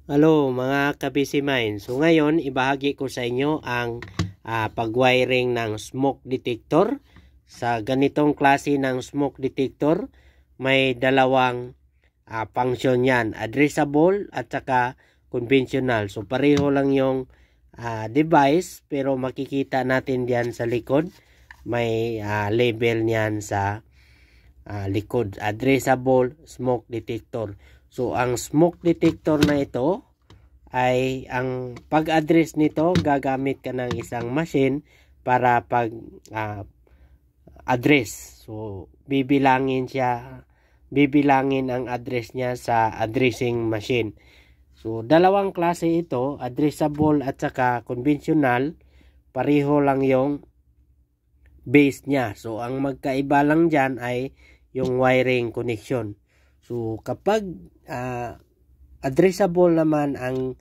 Hello mga ka-busy mind. So ngayon ibahagi ko sa inyo ang pag-wiring ng smoke detector. Sa ganitong klase ng smoke detector, may dalawang function yan. Addressable at saka conventional. So pareho lang yung device, pero makikita natin diyan sa likod. May label niyan sa likod. Addressable smoke detector. So, ang smoke detector na ito ay ang pag-address nito, gagamit ka ng isang machine para pag-address. So, bibilangin ang address niya sa addressing machine. So, dalawang klase ito, addressable at saka conventional. Pareho lang yung base niya. So, ang magkaiba lang dyan ay yung wiring connection. So, kapag addressable naman ang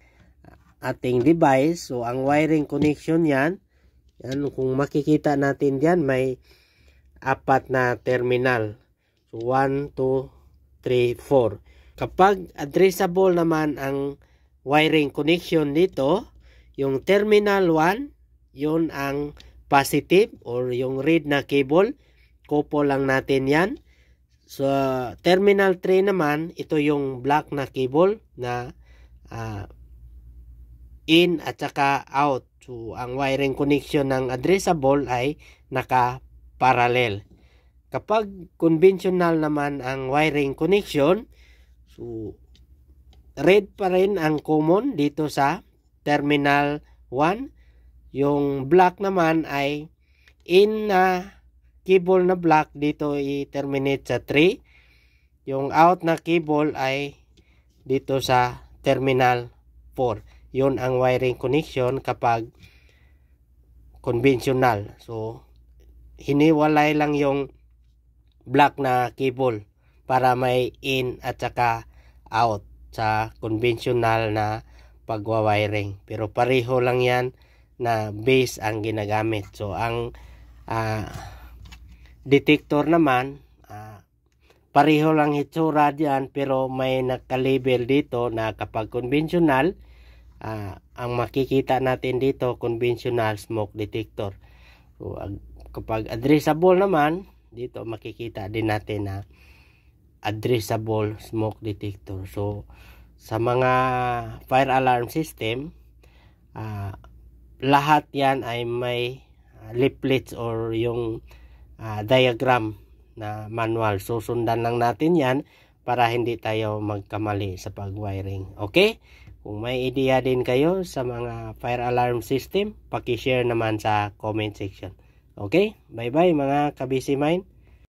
ating device, so ang wiring connection yan, kung makikita natin diyan, may 4 na terminal. So, 1, 2, 3, 4. Kapag addressable naman ang wiring connection dito, yung terminal 1, yun ang positive or yung red na cable, couple lang natin yan. So, terminal 3 naman, ito yung black na cable na in at saka out. So, ang wiring connection ng addressable ay naka-parallel. Kapag conventional naman ang wiring connection, so, red pa rin ang common dito sa terminal 1. Yung black naman ay in na cable na black, dito i-terminate sa 3. Yung out na cable ay dito sa terminal 4. Yun ang wiring connection kapag conventional. So, hiniwalay lang yung black na cable para may in at saka out sa conventional na pagwawiring. Pero pareho lang yan na base ang ginagamit. So, ang detector naman, pareho lang itsura diyan, pero may nakalabel dito na kapag conventional, ang makikita natin dito, conventional smoke detector. So, kapag addressable naman, dito makikita din natin na addressable smoke detector. So, sa mga fire alarm system, lahat yan ay may leaflets or yung diagram na manual. So, sundan lang natin yan para hindi tayo magkamali sa pag-wiring. Okay? Kung may idea din kayo sa mga fire alarm system, paki-share naman sa comment section. Okay? Bye-bye mga ka-busy mind.